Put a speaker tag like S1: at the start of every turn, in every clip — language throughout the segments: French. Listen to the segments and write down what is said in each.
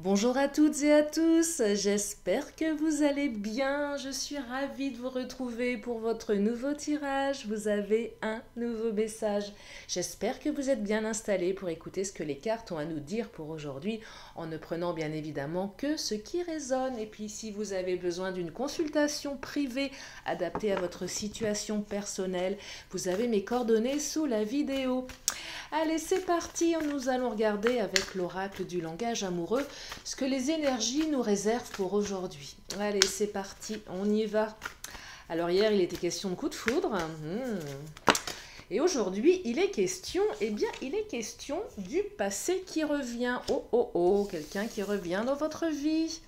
S1: Bonjour à toutes et à tous, j'espère que vous allez bien. Je suis ravie de vous retrouver pour votre nouveau tirage. Vous avez un nouveau message. J'espère que vous êtes bien installés pour écouter ce que les cartes ont à nous dire pour aujourd'hui, en ne prenant bien évidemment que ce qui résonne. Et puis si vous avez besoin d'une consultation privée adaptée à votre situation personnelle, vous avez mes coordonnées sous la vidéo. Allez, c'est parti, nous allons regarder avec l'oracle du langage amoureux ce que les énergies nous réservent pour aujourd'hui. Allez, c'est parti, on y va. Alors hier, il était question de coup de foudre. Et aujourd'hui, il est question, il est question du passé qui revient. Oh, oh, oh, quelqu'un qui revient dans votre vie.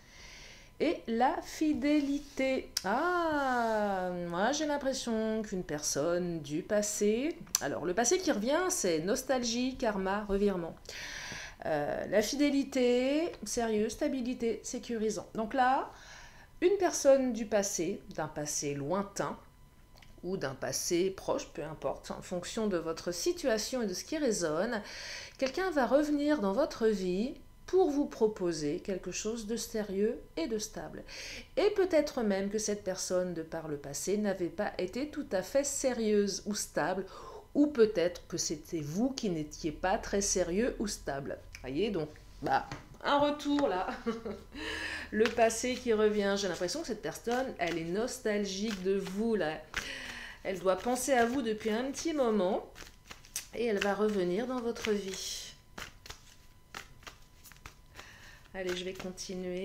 S1: Et la fidélité. Ah, moi j'ai l'impression qu'une personne du passé... Alors le passé qui revient, c'est nostalgie, karma, revirement. La fidélité, sérieux, stabilité, sécurisant. Donc là, une personne du passé, d'un passé lointain, ou d'un passé proche, peu importe, en fonction de votre situation et de ce qui résonne, quelqu'un va revenir dans votre vie pour vous proposer quelque chose de sérieux et de stable. Et peut-être même que cette personne, de par le passé, n'avait pas été tout à fait sérieuse ou stable, ou peut-être que c'était vous qui n'étiez pas très sérieux ou stable. Voyez, donc, un retour là. Le passé qui revient. J'ai l'impression que cette personne, elle est nostalgique de vous là. Elle doit penser à vous depuis un petit moment et elle va revenir dans votre vie. Allez, je vais continuer.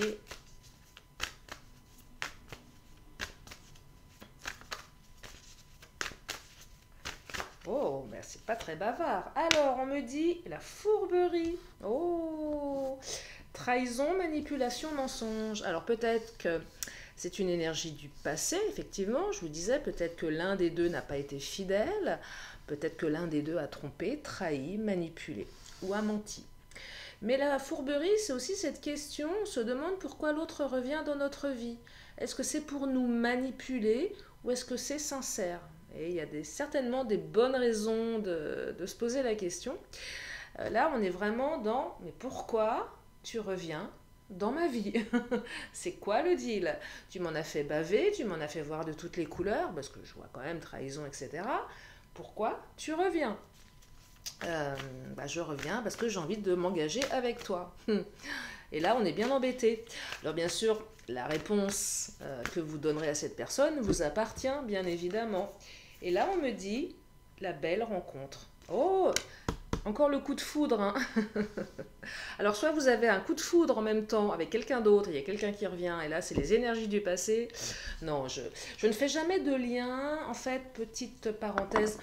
S1: Oh, ben c'est pas très bavard. Alors, on me dit la fourberie. Oh, trahison, manipulation, mensonge. Alors peut-être que c'est une énergie du passé, effectivement. Je vous disais, peut-être que l'un des deux n'a pas été fidèle. Peut-être que l'un des deux a trompé, trahi, manipulé ou a menti. Mais la fourberie, c'est aussi cette question, on se demande pourquoi l'autre revient dans notre vie. Est-ce que c'est pour nous manipuler ou est-ce que c'est sincère? Et il y a certainement des bonnes raisons de se poser la question. Là, on est vraiment dans, mais pourquoi tu reviens dans ma vie? C'est quoi le deal? Tu m'en as fait baver, tu m'en as fait voir de toutes les couleurs, parce que je vois quand même trahison, etc. Pourquoi tu reviens? Je reviens parce que j'ai envie de m'engager avec toi. Et là, on est bien embêté. Alors bien sûr, la réponse que vous donnerez à cette personne vous appartient, bien évidemment. Et là, on me dit la belle rencontre. Oh, encore le coup de foudre. Hein. Alors soit vous avez un coup de foudre en même temps avec quelqu'un d'autre, il y a quelqu'un qui revient, et là, c'est les énergies du passé. Non, je ne fais jamais de lien. En fait, petite parenthèse,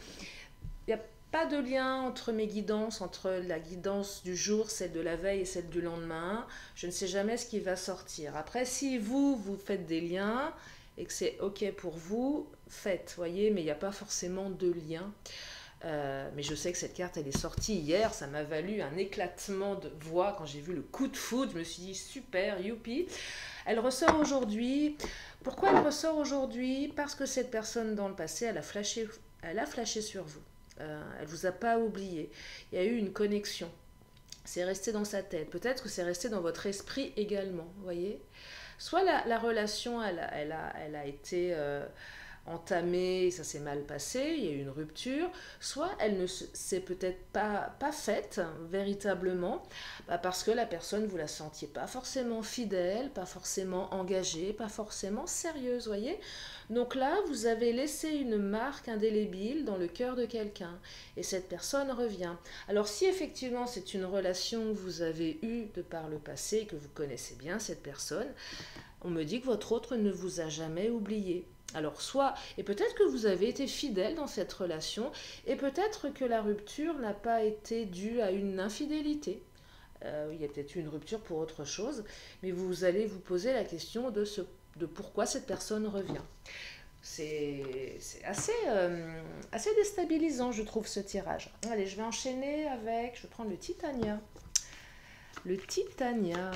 S1: il n'y a pas de lien entre mes guidances, entre la guidance du jour, celle de la veille et celle du lendemain. Je ne sais jamais ce qui va sortir. Après, si vous faites des liens et que c'est OK pour vous, faites, voyez, mais il n'y a pas forcément de lien. Mais je sais que cette carte, elle est sortie hier, ça m'a valu un éclatement de voix quand j'ai vu le coup de foudre. Je me suis dit, super, youpi. Elle ressort aujourd'hui. Pourquoi elle ressort aujourd'hui? Parce que cette personne dans le passé, elle a flashé sur vous. Elle ne vous a pas oublié. Il y a eu une connexion. C'est resté dans sa tête. Peut-être que c'est resté dans votre esprit également. Voyez. Soit la relation, elle a été entamée, ça s'est mal passé, il y a eu une rupture. Soit elle ne s'est peut-être pas faite véritablement, parce que la personne, vous la sentiez pas forcément fidèle, pas forcément engagée, pas forcément sérieuse. Voyez. Donc là, vous avez laissé une marque indélébile dans le cœur de quelqu'un et cette personne revient. Alors si effectivement c'est une relation que vous avez eue de par le passé et que vous connaissez bien cette personne, on me dit que votre autre ne vous a jamais oublié. Alors soit, et peut-être que vous avez été fidèle dans cette relation, et peut-être que la rupture n'a pas été due à une infidélité. Il y a peut-être eu une rupture pour autre chose, mais vous allez vous poser la question de pourquoi cette personne revient. C'est assez déstabilisant, je trouve, ce tirage. Allez, je vais enchaîner avec, je vais prendre le Titania. Le Titania.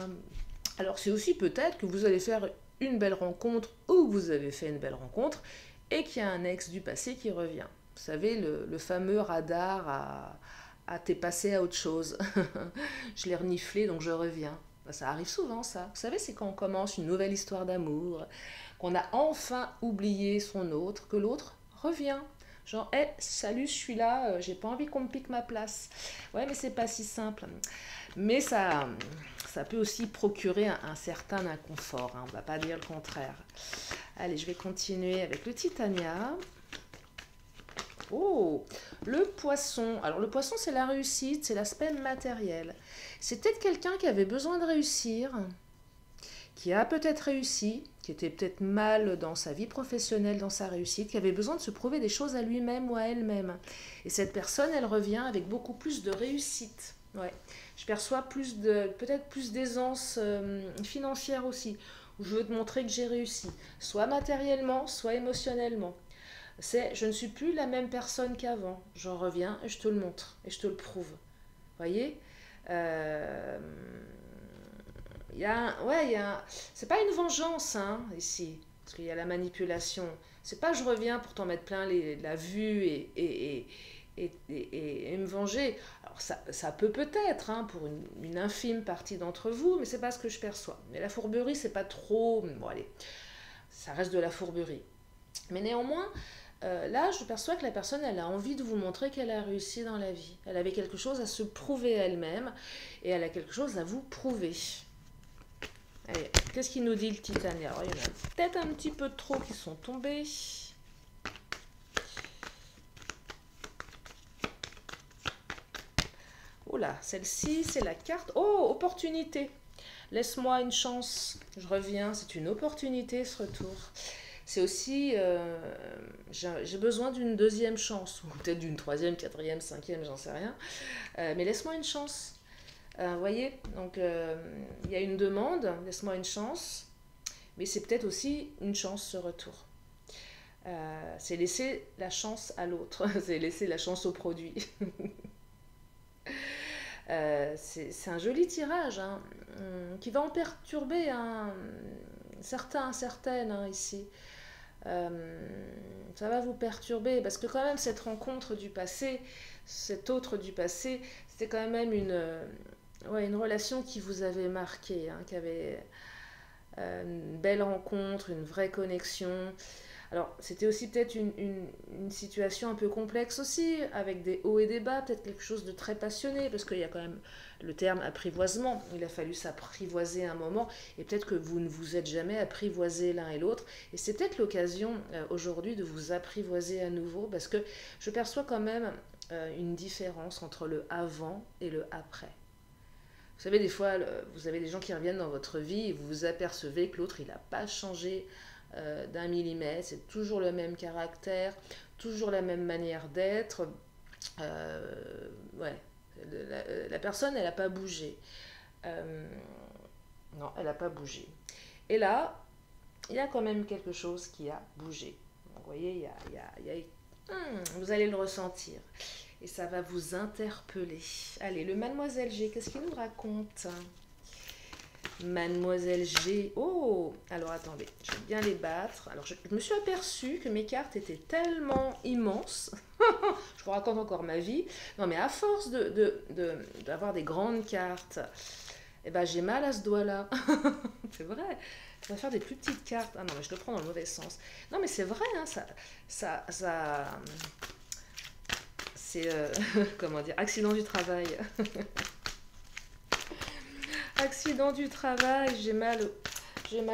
S1: Alors, c'est aussi peut-être que vous allez faire une belle rencontre ou que vous avez fait une belle rencontre et qu'il y a un ex du passé qui revient. Vous savez, le fameux radar à t'es passé à autre chose. Je l'ai reniflé, donc je reviens. Ça arrive souvent, ça. Vous savez, c'est quand on commence une nouvelle histoire d'amour, qu'on a enfin oublié son autre, que l'autre revient. Genre, hé, salut, je suis là, j'ai pas envie qu'on me pique ma place. Ouais, mais c'est pas si simple. Mais ça peut aussi procurer un certain inconfort, hein, on va pas dire le contraire. Allez, je vais continuer avec le Titania. Oh, le poisson. Alors le poisson, c'est la réussite, c'est l'aspect matériel. C'est peut-être quelqu'un qui avait besoin de réussir, qui a peut-être réussi, qui était peut-être mal dans sa vie professionnelle, dans sa réussite, qui avait besoin de se prouver des choses à lui-même ou à elle-même. Et cette personne, elle revient avec beaucoup plus de réussite. Ouais. Je perçois peut-être plus d'aisance financière aussi, où je veux te montrer que j'ai réussi, soit matériellement, soit émotionnellement. Je ne suis plus la même personne qu'avant. J'en reviens et je te le montre et je te le prouve. Voyez, euh, c'est pas une vengeance hein, ici, parce qu'il y a la manipulation. C'est pas je reviens pour t'en mettre plein la vue et me venger. Alors ça peut peut-être hein, pour une infime partie d'entre vous, mais c'est pas ce que je perçois. Mais la fourberie, c'est pas trop. Bon allez, ça reste de la fourberie. Mais néanmoins, là, je perçois que la personne, elle a envie de vous montrer qu'elle a réussi dans la vie. Elle avait quelque chose à se prouver elle-même et elle a quelque chose à vous prouver. Allez, qu'est-ce qu'il nous dit le Titania? Alors, il y en a peut-être un petit peu trop qui sont tombés. Oh là, celle-ci, c'est la carte. Oh, opportunité. Laisse-moi une chance. Je reviens, c'est une opportunité ce retour. C'est aussi, j'ai besoin d'une deuxième chance, ou peut-être d'une troisième, quatrième, cinquième, j'en sais rien. Mais laisse-moi une chance. Vous voyez, donc il y a une demande, laisse-moi une chance, mais c'est peut-être aussi une chance ce retour. C'est laisser la chance à l'autre, c'est laisser la chance au produit. C'est un joli tirage hein, qui va en perturber hein, certaines hein, ici. Ça va vous perturber parce que quand même cette rencontre du passé, cet autre du passé, c'était quand même une relation qui vous avait marqué, hein, qui avait une belle rencontre, une vraie connexion. Alors c'était aussi peut-être une situation un peu complexe aussi, avec des hauts et des bas, peut-être quelque chose de très passionné, parce qu'il y a quand même le terme apprivoisement, il a fallu s'apprivoiser un moment, et peut-être que vous ne vous êtes jamais apprivoisé l'un et l'autre, et c'est peut-être l'occasion aujourd'hui de vous apprivoiser à nouveau, parce que je perçois quand même une différence entre le avant et le après. Vous savez, des fois, vous avez des gens qui reviennent dans votre vie, et vous vous apercevez que l'autre, il n'a pas changé d'un millimètre, c'est toujours le même caractère, toujours la même manière d'être. Ouais, la personne, elle n'a pas bougé. Non, elle n'a pas bougé. Et là, il y a quand même quelque chose qui a bougé. Donc, vous voyez, vous allez le ressentir. Et ça va vous interpeller. Allez, le Mademoiselle G, qu'est-ce qu'il nous raconte? Mademoiselle G. Oh, alors attendez, je vais bien les battre. Alors je me suis aperçue que mes cartes étaient tellement immenses. Je vous raconte encore ma vie. Non mais à force d'avoir des grandes cartes, eh ben, j'ai mal à ce doigt-là. C'est vrai. Je vais faire des plus petites cartes. Ah non, mais je le prends dans le mauvais sens. Non mais c'est vrai, hein, c'est, comment dire, accident du travail. Accident du travail, j'ai mal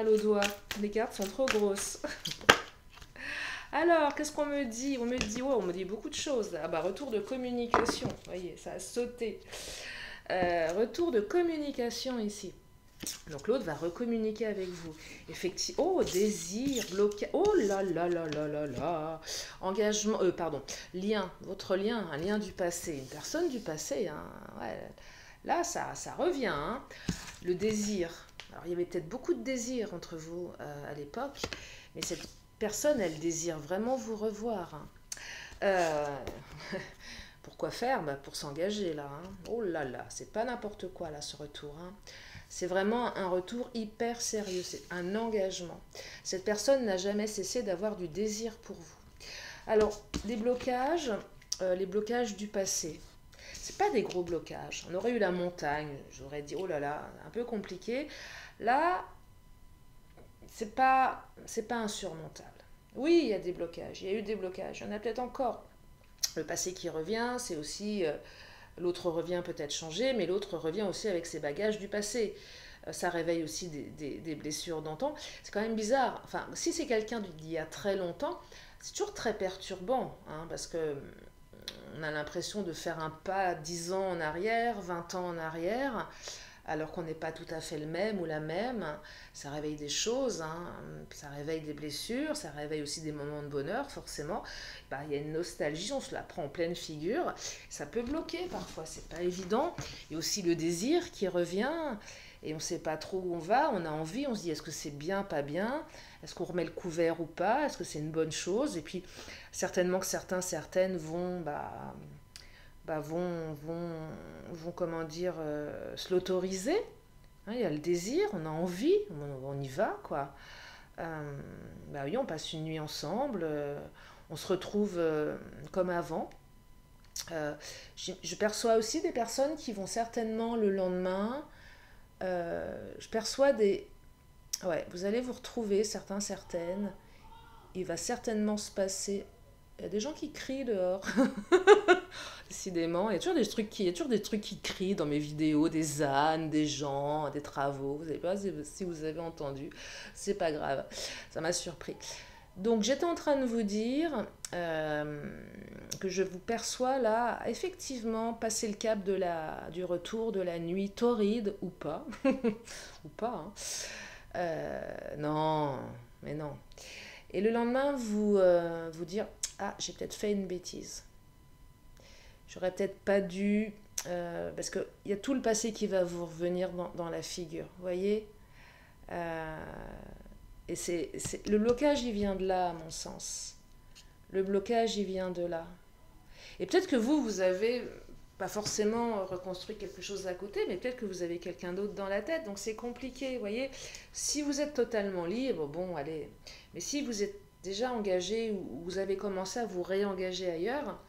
S1: au doigt. Les cartes sont trop grosses. Alors, qu'est-ce qu'on me dit? On me dit beaucoup de choses. Ah bah, retour de communication. Vous voyez, ça a sauté. Retour de communication ici. Donc l'autre va recommuniquer avec vous. Effectivement. Oh, désir, blocage. Oh là là là là là là. Engagement. Pardon. Lien. Votre lien. Un lien du passé. Une personne du passé. Hein. Ouais. Là, ça revient. Hein. Le désir. Alors, il y avait peut-être beaucoup de désir entre vous à l'époque, mais cette personne, elle désire vraiment vous revoir. Hein. Pourquoi faire? Bah, pour s'engager, là. Hein. Oh là là, c'est pas n'importe quoi, là, ce retour. Hein. C'est vraiment un retour hyper sérieux, c'est un engagement. Cette personne n'a jamais cessé d'avoir du désir pour vous. Alors, les blocages du passé. c'est pas des gros blocages. On aurait eu la montagne, j'aurais dit, oh là là, un peu compliqué. Là, c'est pas insurmontable. Oui, il y a des blocages, il y a eu des blocages, il y en a peut-être encore. Le passé qui revient, c'est aussi... l'autre revient peut-être changé, mais l'autre revient aussi avec ses bagages du passé. Ça réveille aussi des blessures d'antan. C'est quand même bizarre. Enfin, si c'est quelqu'un d'il y a très longtemps, c'est toujours très perturbant, hein, parce que on a l'impression de faire un pas 10 ans en arrière, 20 ans en arrière, alors qu'on n'est pas tout à fait le même ou la même. Ça réveille des choses, hein, ça réveille des blessures, ça réveille aussi des moments de bonheur, forcément. Bah, il y a une nostalgie, on se la prend en pleine figure. Ça peut bloquer parfois, c'est pas évident. Il y a aussi le désir qui revient, et on ne sait pas trop où on va, on a envie, on se dit est-ce que c'est bien, pas bien, est-ce qu'on remet le couvert ou pas, est-ce que c'est une bonne chose, et puis certainement que certains, certaines vont... comment dire, se l'autoriser. Hein, il y a le désir, on a envie, on y va, quoi. Oui, on passe une nuit ensemble, on se retrouve comme avant. Je perçois aussi des personnes qui vont certainement le lendemain. Je perçois des... Ouais, vous allez vous retrouver, certains, certaines. Il va certainement se passer... Il y a des gens qui crient dehors. Décidément, il y a toujours des trucs qui crient dans mes vidéos, des ânes, des gens, des travaux. Vous savez pas si vous avez entendu, c'est pas grave. Ça m'a surpris. Donc j'étais en train de vous dire que je vous perçois là, effectivement, passer le cap du retour de la nuit torride ou pas, ou pas. Hein. Non, mais non. Et le lendemain, vous dire, ah, j'ai peut-être fait une bêtise. J'aurais peut-être pas dû, parce qu'il y a tout le passé qui va vous revenir dans la figure, vous voyez. Et le blocage, il vient de là, à mon sens. Le blocage, il vient de là. Et peut-être que vous avez pas forcément reconstruit quelque chose à côté, mais peut-être que vous avez quelqu'un d'autre dans la tête, donc c'est compliqué, vous voyez. Si vous êtes totalement libre, bon, allez. Mais si vous êtes déjà engagé ou vous avez commencé à vous réengager ailleurs,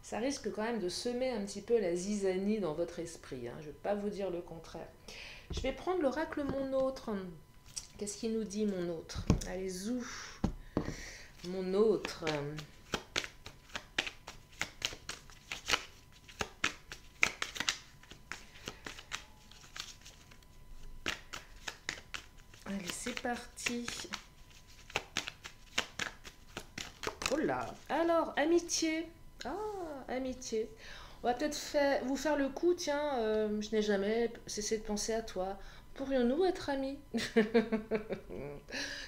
S1: ça risque quand même de semer un petit peu la zizanie dans votre esprit. Hein. Je ne vais pas vous dire le contraire. Je vais prendre l'oracle Mon Autre. Qu'est-ce qu'il nous dit, Mon Autre? Allez, zou. Mon Autre. Allez, c'est parti. Oh là. Alors, amitié. Ah, amitié. On va peut-être vous faire le coup, tiens, je n'ai jamais cessé de penser à toi. Pourrions-nous être amis?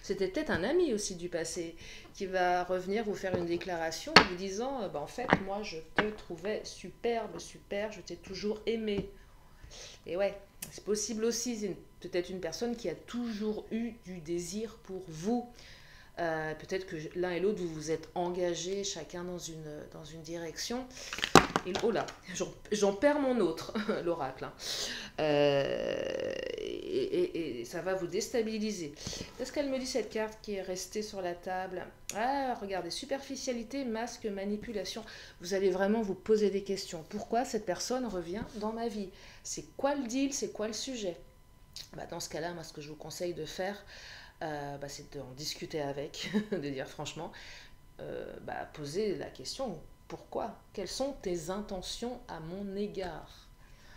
S1: C'était peut-être un ami aussi du passé qui va revenir vous faire une déclaration en vous disant, en fait, moi, je te trouvais superbe, super, je t'ai toujours aimé. Et ouais, c'est possible aussi, c'est peut-être une personne qui a toujours eu du désir pour vous. Peut-être que l'un et l'autre, vous vous êtes engagés chacun dans une direction. Et, oh là, j'en perds mon autre, l'oracle. Hein. Et ça va vous déstabiliser. Qu'est-ce qu'elle me dit, cette carte qui est restée sur la table? Ah, regardez, superficialité, masque, manipulation. Vous allez vraiment vous poser des questions. Pourquoi cette personne revient dans ma vie? C'est quoi le deal? C'est quoi le sujet? Dans ce cas-là, moi, ce que je vous conseille de faire, c'est d'en discuter avec, de dire franchement, poser la question, pourquoi? Quelles sont tes intentions à mon égard?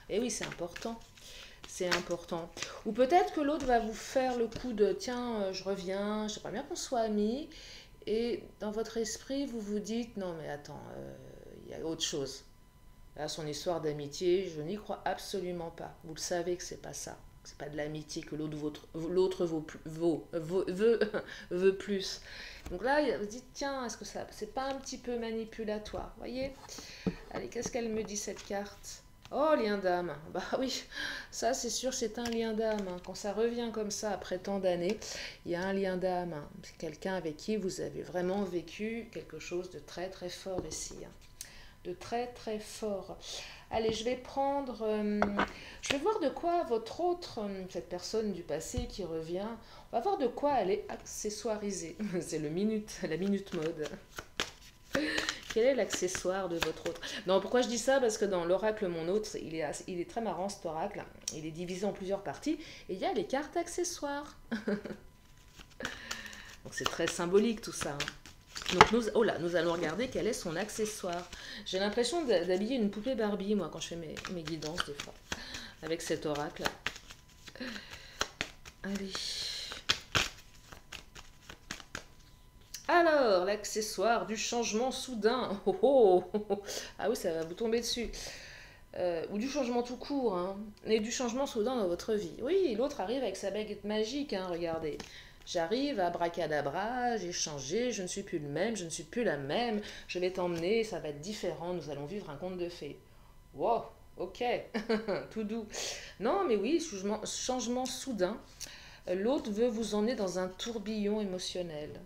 S1: Et oui, c'est important. C'est important. Ou peut-être que l'autre va vous faire le coup de, tiens, je reviens, j'aimerais bien qu'on soit amis, et dans votre esprit, vous vous dites, non mais attends, il y a autre chose. Là, son histoire d'amitié, je n'y crois absolument pas. Vous le savez que c'est pas ça. C'est pas de l'amitié que l'autre veut plus. Donc là, vous dites, tiens, est-ce que ça, c'est pas un petit peu manipulatoire, voyez? Allez, qu'est-ce qu'elle me dit, cette carte? Oh, lien d'âme. Bah oui, ça c'est sûr, c'est un lien d'âme. Hein. Quand ça revient comme ça après tant d'années, il y a un lien d'âme. Hein. C'est quelqu'un avec qui vous avez vraiment vécu quelque chose de très très fort ici. Hein. De très très fort. Allez, je vais prendre... je vais voir de quoi votre autre, cette personne du passé qui revient, on va voir de quoi elle est accessoirisée. C'est la minute mode. Quel est l'accessoire de votre autre? Non, pourquoi je dis ça? Parce que dans l'oracle Mon Autre, il est très marrant cet oracle. Il est divisé en plusieurs parties et il y a les cartes accessoires. Donc c'est très symbolique tout ça, hein. Donc nous allons regarder quel est son accessoire. J'ai l'impression d'habiller une poupée Barbie, moi, quand je fais mes guidances des fois, avec cet oracle. Allez. Alors, l'accessoire du changement soudain. Oh, oh, oh. Ah oui, ça va vous tomber dessus. Ou du changement tout court, hein. Et du changement soudain dans votre vie. Oui, l'autre arrive avec sa baguette magique, hein, regardez. J'arrive, abracadabra, j'ai changé, je ne suis plus le même, je ne suis plus la même, je vais t'emmener, ça va être différent, nous allons vivre un conte de fées. Wow, ok, tout doux. Non, mais oui, changement soudain. L'autre veut vous emmener dans un tourbillon émotionnel.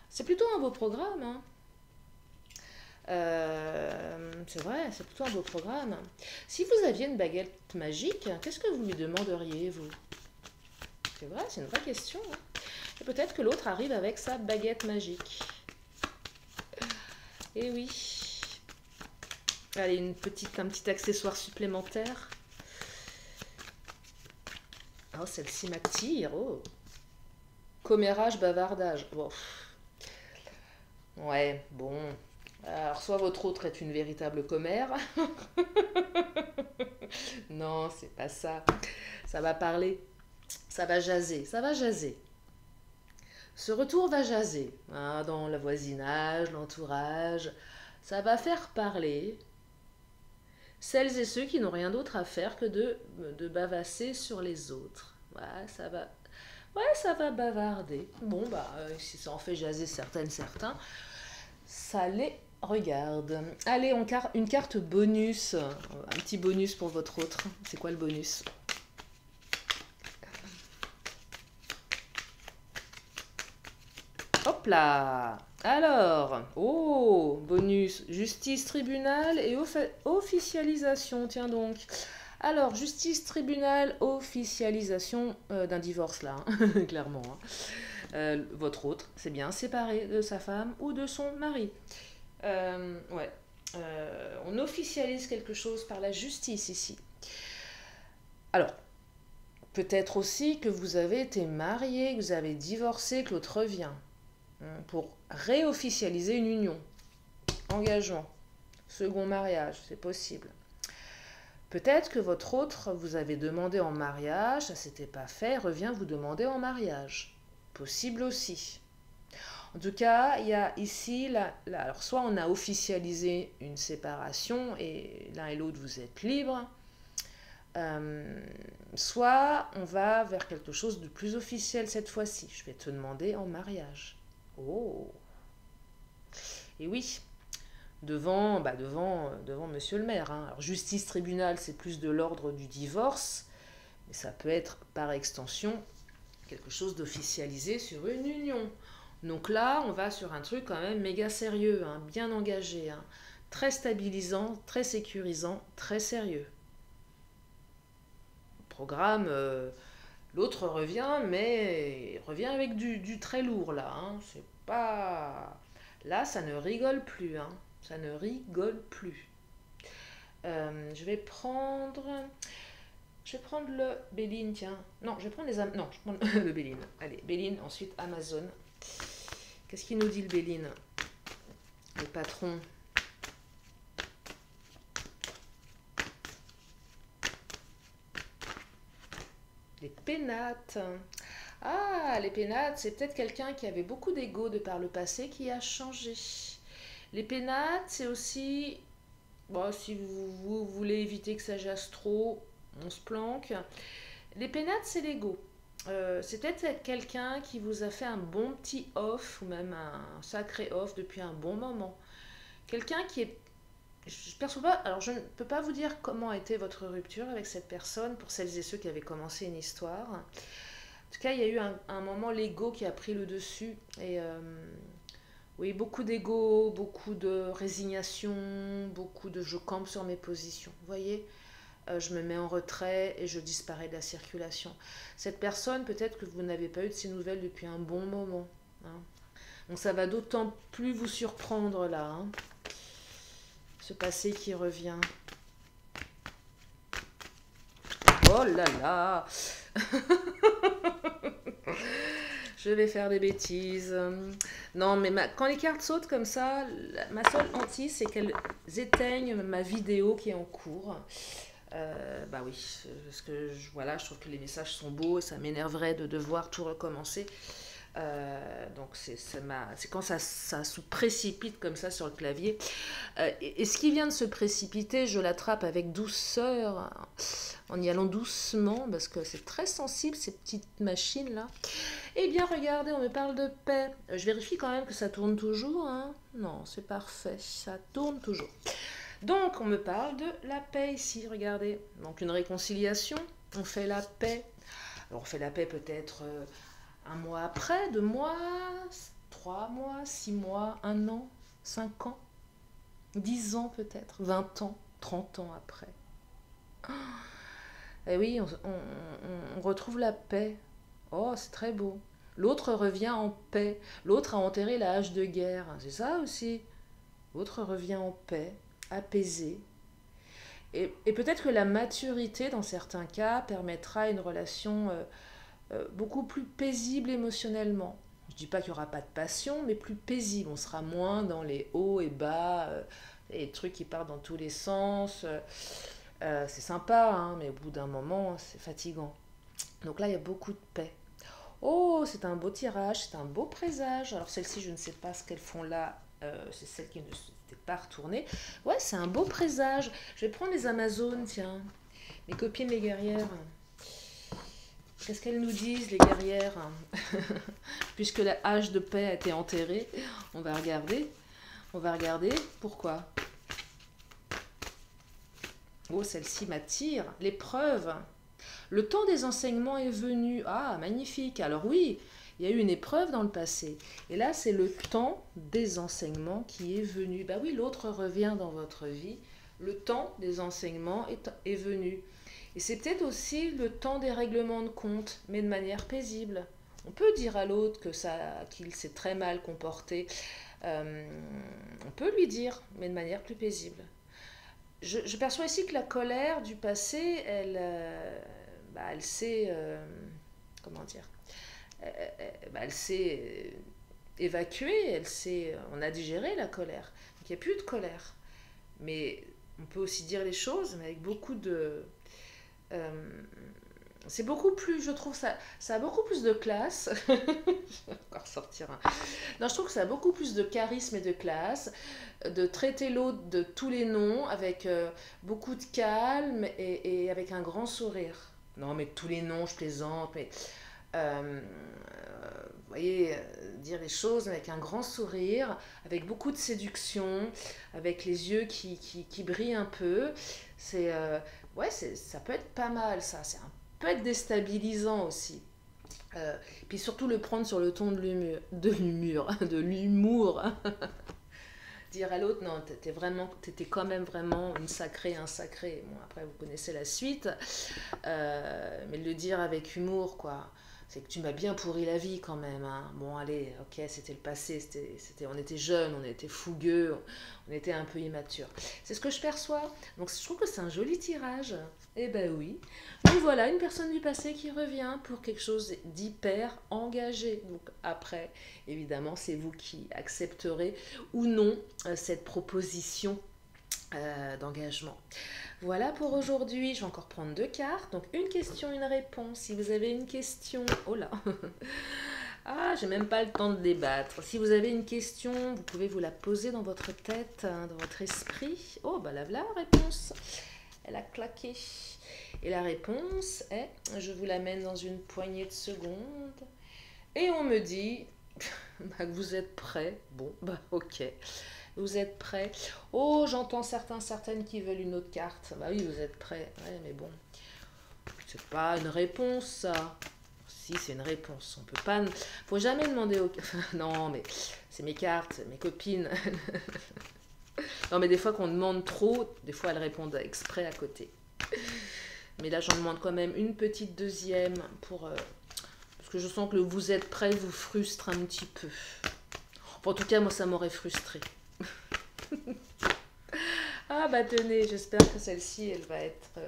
S1: C'est plutôt un beau programme, hein. C'est vrai, c'est plutôt un beau programme. Si vous aviez une baguette magique, qu'est-ce que vous lui demanderiez, vous? C'est vrai, c'est une vraie question, hein. Et peut-être que l'autre arrive avec sa baguette magique. Et oui. Allez, un petit accessoire supplémentaire. Oh, celle-ci m'attire. Oh. Commérage, bavardage. Bon. Ouais, bon. Alors, soit votre autre est une véritable commère. Non, c'est pas ça. Ça va parler. Ça va jaser. Ça va jaser. Ce retour va jaser, hein, dans le voisinage, l'entourage. Ça va faire parler celles et ceux qui n'ont rien d'autre à faire que de bavasser sur les autres. Ouais, ça va bavarder. Bon, bah, si ça en fait jaser certaines, certains, ça les regarde. Allez, une carte bonus. Un petit bonus pour votre autre. C'est quoi le bonus? Hop là! Alors, oh, bonus, justice, tribunal et officialisation, tiens donc. Alors, justice, tribunal, officialisation d'un divorce là, hein, clairement, hein. Votre autre, c'est bien séparé de sa femme ou de son mari. Ouais, on officialise quelque chose par la justice ici. Alors, peut-être aussi que vous avez été marié, que vous avez divorcé, que l'autre revient pour réofficialiser une union. Engagement, second mariage, c'est possible. Peut-être que votre autre vous avez demandé en mariage, ça s'était pas fait, revient vous demander en mariage. Possible aussi. En tout cas, il y a ici, alors soit on a officialisé une séparation et l'un et l'autre vous êtes libres, soit on va vers quelque chose de plus officiel cette fois-ci. Je vais te demander en mariage. Oh. Et oui, devant monsieur le maire, hein. Alors, justice, tribunal, c'est plus de l'ordre du divorce, mais ça peut être par extension quelque chose d'officialisé sur une union. Donc là, on va sur un truc quand même méga sérieux, hein, bien engagé, hein, très stabilisant, très sécurisant, très sérieux. Programme, l'autre revient, mais il revient avec du très lourd là, hein. C'est pas... Là, ça ne rigole plus, hein. Ça ne rigole plus. Je vais prendre le Béline, tiens. Non, je vais prendre non, je prends le Béline. Allez, Béline, ensuite Amazon. Qu'est-ce qu'il nous dit le Béline? Le patron. Les pénates. Ah, les pénates, c'est peut-être quelqu'un qui avait beaucoup d'ego de par le passé qui a changé. Les pénates, c'est aussi... Bon, si vous voulez éviter que ça jasse trop, on se planque. Les pénates, c'est l'ego. C'est peut-être quelqu'un qui vous a fait un bon petit off, ou même un sacré off depuis un bon moment. Quelqu'un qui est... Je perçois pas... Alors, je ne peux pas vous dire comment a été votre rupture avec cette personne, pour celles et ceux qui avaient commencé une histoire. En tout cas, il y a eu un moment l'ego qui a pris le dessus. Et oui, beaucoup d'ego, beaucoup de résignation, beaucoup de je campe sur mes positions. Vous voyez, je me mets en retrait et je disparais de la circulation. Cette personne, peut-être que vous n'avez pas eu de ses nouvelles depuis un bon moment, hein. Donc ça va d'autant plus vous surprendre là, hein. ce passé qui revient. Oh là là. Je vais faire des bêtises. Non, mais quand les cartes sautent comme ça, ma seule hantise, c'est qu'elles éteignent ma vidéo qui est en cours. Bah oui, parce que voilà, je trouve que les messages sont beaux et ça m'énerverait de devoir tout recommencer. Donc c'est quand ça se précipite comme ça sur le clavier. Et ce qui vient de se précipiter, je l'attrape avec douceur, en y allant doucement, parce que c'est très sensible ces petites machines-là. Eh bien, regardez, on me parle de paix. Je vérifie quand même que ça tourne toujours. Hein. Non, c'est parfait, ça tourne toujours. Donc, on me parle de la paix ici, regardez. Donc, une réconciliation, on fait la paix. Alors, on fait la paix peut-être 1 mois après, 2 mois, 3 mois, 6 mois, 1 an, 5 ans, 10 ans peut-être, 20 ans, 30 ans après. Et oui, on retrouve la paix. Oh, c'est très beau. L'autre revient en paix. L'autre a enterré la hache de guerre. C'est ça aussi. L'autre revient en paix, apaisé. Et peut-être que la maturité, dans certains cas, permettra une relation beaucoup plus paisible émotionnellement. Je ne dis pas qu'il n'y aura pas de passion, mais plus paisible. On sera moins dans les hauts et bas, les trucs qui partent dans tous les sens. C'est sympa, hein, mais au bout d'un moment, c'est fatigant. Donc là, il y a beaucoup de paix. Oh, c'est un beau tirage, c'est un beau présage. Alors celle-ci, je ne sais pas ce qu'elles font là. C'est celle qui ne s'était pas retournée. Ouais, c'est un beau présage. Je vais prendre les Amazones, tiens. Mes copines, les guerrières. Qu'est-ce qu'elles nous disent, les guerrières? Puisque la hache de paix a été enterrée, on va regarder. On va regarder. Pourquoi? Oh, celle-ci m'attire. L'épreuve. Le temps des enseignements est venu. Ah, magnifique. Alors oui, il y a eu une épreuve dans le passé. Et là, c'est le temps des enseignements qui est venu. Bah oui, l'autre revient dans votre vie. Le temps des enseignements est venu. Et c'est peut-être aussi le temps des règlements de compte, mais de manière paisible. On peut dire à l'autre qu'il s'est très mal comporté. On peut lui dire, mais de manière plus paisible. Je perçois ici que la colère du passé, elle s'est, comment dire, elle s'est évacuée, on a digéré la colère. Donc il n'y a plus de colère. Mais on peut aussi dire les choses, mais avec beaucoup de... c'est beaucoup plus, je trouve, ça a beaucoup plus de classe. Je vais encore sortir un... Non, je trouve que ça a beaucoup plus de charisme et de classe, de traiter l'autre de tous les noms, avec beaucoup de calme et avec un grand sourire. Non, mais tous les noms, je plaisante, mais... vous voyez, dire les choses avec un grand sourire, avec beaucoup de séduction, avec les yeux qui brillent un peu. C'est... ouais, ça peut être pas mal, ça. Ça peut être déstabilisant aussi. Puis surtout le prendre sur le ton de l'humour. Dire à l'autre, non, t'étais quand même vraiment une sacrée, un sacré. Bon, après, vous connaissez la suite. Mais le dire avec humour, quoi. C'est que tu m'as bien pourri la vie quand même. Hein. Bon, allez, ok, c'était le passé. On était jeunes, on était fougueux, on était un peu immatures. C'est ce que je perçois. Donc, je trouve que c'est un joli tirage. Eh ben oui. Donc voilà, une personne du passé qui revient pour quelque chose d'hyper engagé. Donc après, évidemment, c'est vous qui accepterez ou non cette proposition d'engagement. Voilà pour aujourd'hui. Je vais encore prendre 2 cartes. Donc une question, une réponse. Si vous avez une question... Oh là ah, j'ai même pas le temps de débattre. Si vous avez une question, vous pouvez vous la poser dans votre tête, dans votre esprit. Oh, bah là, voilà la réponse. Elle a claqué. Et la réponse est, je vous l'amène dans une poignée de secondes. Et on me dit bah, que vous êtes prêts. Bon, bah ok. Vous êtes prêts. Oh, j'entends certaines qui veulent une autre carte. Bah oui, vous êtes prêts. Ouais, mais bon, c'est pas une réponse, ça. Si, c'est une réponse. On peut pas... Faut jamais demander aux... non, mais c'est mes cartes, mes copines. Non, mais des fois qu'on demande trop, des fois elles répondent exprès à côté. Mais là, j'en demande quand même une petite deuxième pour... parce que je sens que le vous êtes prêts vous frustre un petit peu. Enfin, en tout cas, moi, ça m'aurait frustré. Ah bah tenez, j'espère que celle-ci, elle va être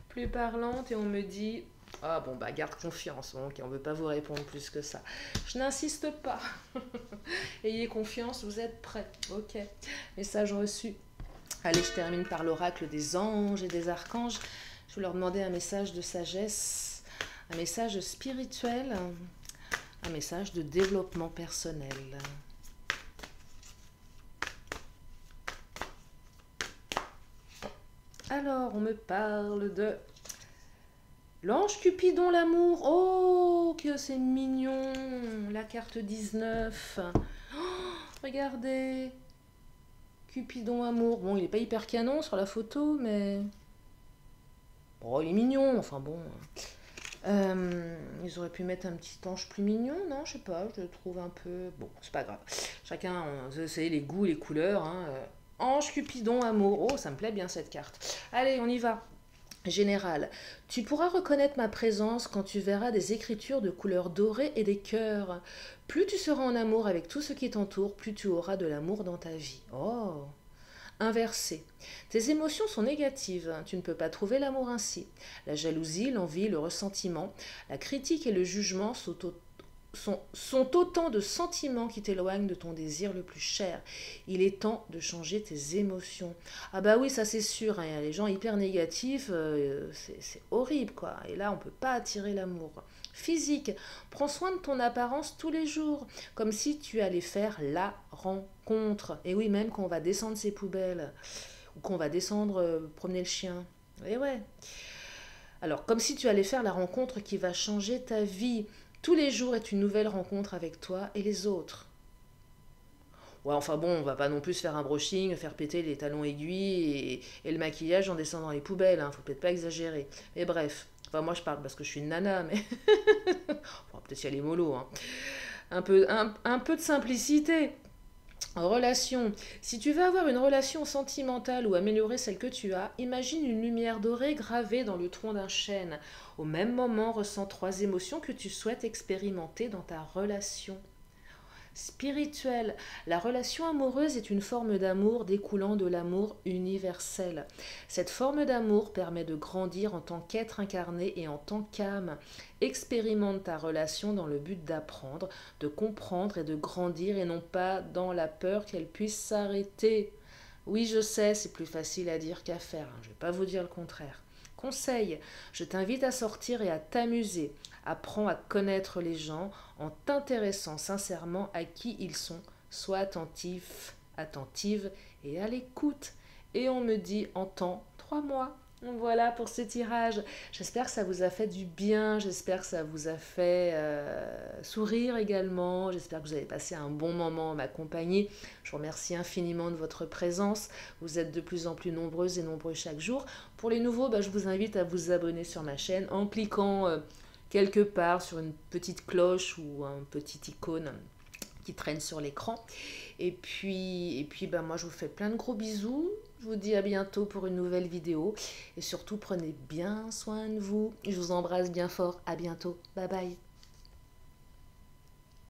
S1: plus parlante. Et on me dit, ah bon bah garde confiance, bon, ok, on ne veut pas vous répondre plus que ça. Je n'insiste pas. Ayez confiance, vous êtes prêts. Ok, message reçu. Allez, je termine par l'oracle des anges et des archanges. Je vais leur demander un message de sagesse, un message spirituel, un message de développement personnel. Alors, on me parle de l'ange Cupidon l'amour. Oh, que c'est mignon. La carte 19. Oh, regardez. Cupidon amour. Bon, il n'est pas hyper canon sur la photo, mais... Oh, il est mignon. Enfin bon. Ils auraient pu mettre un petit ange plus mignon, non? Je sais pas, je le trouve un peu... Bon, c'est pas grave. Chacun, vous savez, les goûts, les couleurs. Hein. Ange, Cupidon, amour. Oh, ça me plaît bien cette carte. Allez, on y va. Général, tu pourras reconnaître ma présence quand tu verras des écritures de couleur dorée et des cœurs. Plus tu seras en amour avec tout ce qui t'entoure, plus tu auras de l'amour dans ta vie. Oh! Inversé. Tes émotions sont négatives, tu ne peux pas trouver l'amour ainsi. La jalousie, l'envie, le ressentiment, la critique et le jugement sont autant de sentiments qui t'éloignent de ton désir le plus cher. Il est temps de changer tes émotions. Ah bah oui, ça c'est sûr, hein, les gens hyper négatifs, c'est horrible quoi. Et là, on ne peut pas attirer l'amour. Physique, prends soin de ton apparence tous les jours, comme si tu allais faire la rencontre. Et oui, même quand on va descendre ses poubelles, ou qu'on va descendre promener le chien. Et ouais. Alors, comme si tu allais faire la rencontre qui va changer ta vie. Tous les jours est une nouvelle rencontre avec toi et les autres. Ouais, enfin bon, on va pas non plus faire un brushing, faire péter les talons aiguilles et le maquillage en descendant les poubelles, hein, faut peut-être pas exagérer. Mais bref, enfin moi je parle parce que je suis une nana, mais... Bon, peut-être y aller mollo, hein. Un peu de simplicité. Relation. Si tu veux avoir une relation sentimentale ou améliorer celle que tu as, imagine une lumière dorée gravée dans le tronc d'un chêne. Au même moment, ressens 3 émotions que tu souhaites expérimenter dans ta relation. Spirituelle. La relation amoureuse est une forme d'amour découlant de l'amour universel. Cette forme d'amour permet de grandir en tant qu'être incarné et en tant qu'âme. Expérimente ta relation dans le but d'apprendre, de comprendre et de grandir et non pas dans la peur qu'elle puisse s'arrêter. Oui, je sais, c'est plus facile à dire qu'à faire, je ne vais pas vous dire le contraire. Conseil, je t'invite à sortir et à t'amuser. Apprends à connaître les gens en t'intéressant sincèrement à qui ils sont. Sois attentif, attentive et à l'écoute. Et on me dit en temps 3 mois. Voilà pour ce tirage. J'espère que ça vous a fait du bien, j'espère que ça vous a fait sourire également, j'espère que vous avez passé un bon moment à m'accompagner. Je vous remercie infiniment de votre présence. Vous êtes de plus en plus nombreuses et nombreux chaque jour. Pour les nouveaux, je vous invite à vous abonner sur ma chaîne en cliquant quelque part sur une petite cloche ou un petit icône qui traîne sur l'écran. Et puis moi je vous fais plein de gros bisous. Je vous dis à bientôt pour une nouvelle vidéo. Et surtout prenez bien soin de vous. Je vous embrasse bien fort. À bientôt. Bye bye.